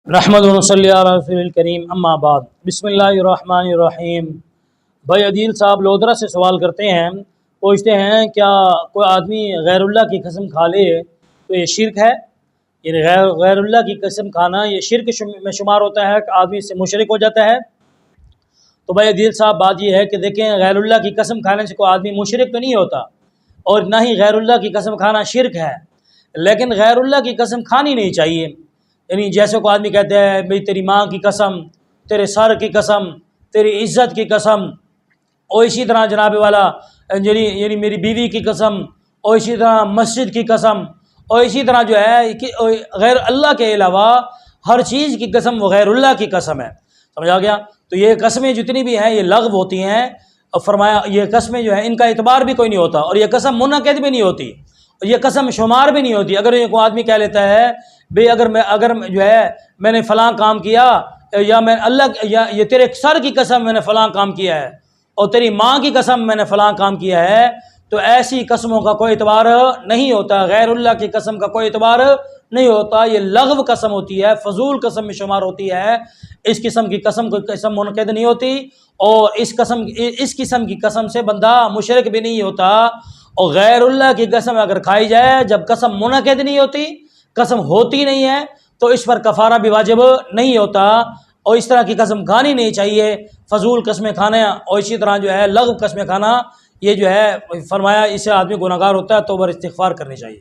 رحمۃ صلی اللہ علیہ رسول الکریم اما بعد بسم اللہ الرحمن الرحیم۔ بھائی عدیل صاحب لودرا سے سوال کرتے ہیں، پوچھتے ہیں کیا کوئی آدمی غیر اللہ کی قسم کھا لے تو یہ شرک ہے؟ یعنی غیر اللہ کی قسم کھانا یہ شرک میں شمار ہوتا ہے کہ آدمی سے مشرک ہو جاتا ہے؟ تو بھائی عدیل صاحب بات یہ ہے کہ دیکھیں، غیر اللہ کی قسم کھانے سے کوئی آدمی مشرک تو نہیں ہوتا، اور نہ ہی غیر اللہ کی قسم کھانا شرک ہے، لیکن غیر اللہ کی قسم کھانی نہیں چاہیے۔ یعنی جیسے کوئی آدمی کہتے ہیں بھئی تیری ماں کی قسم، تیرے سر کی قسم، تیری عزت کی قسم، اور اسی طرح جناب والا یعنی میری بیوی کی قسم، اور اسی طرح مسجد کی قسم، اور اسی طرح جو ہے کہ غیر اللہ کے علاوہ ہر چیز کی قسم وہ غیر اللہ کی قسم ہے۔ سمجھا گیا؟ تو یہ قسمیں جتنی بھی ہیں یہ لغو ہوتی ہیں، اور فرمایا یہ قسمیں جو ہیں ان کا اعتبار بھی کوئی نہیں ہوتا، اور یہ قسم منعقد بھی نہیں ہوتی، اور یہ قسم شمار بھی نہیں ہوتی۔ اگر یہ کوئی آدمی کہہ لیتا ہے بھئی اگر جو ہے میں نے فلاں کام کیا، یا میں اللہ یا یہ تیرے سر کی قسم میں نے فلاں کام کیا ہے، اور تیری ماں کی قسم میں نے فلاں کام کیا ہے، تو ایسی قسموں کا کوئی اعتبار نہیں ہوتا، غیر اللہ کی قسم کا کوئی اعتبار نہیں ہوتا۔ یہ لغو قسم ہوتی ہے، فضول قسم میں شمار ہوتی ہے۔ اس قسم کی قسم کوئی قسم منعقد نہیں ہوتی، اور اس قسم کی قسم سے بندہ مشرک بھی نہیں ہوتا۔ اور غیر اللہ کی قسم اگر کھائی جائے جب قسم منعقد نہیں ہوتی، قسم ہوتی نہیں ہے، تو اس پر کفارہ بھی واجب نہیں ہوتا، اور اس طرح کی قسم کھانی نہیں چاہیے۔ فضول قسمیں کھانا اور اسی طرح جو ہے لغو قسمیں کھانا، یہ جو ہے فرمایا اس سے آدمی گناہگار ہوتا ہے، توبہ استغفار کرنی چاہیے۔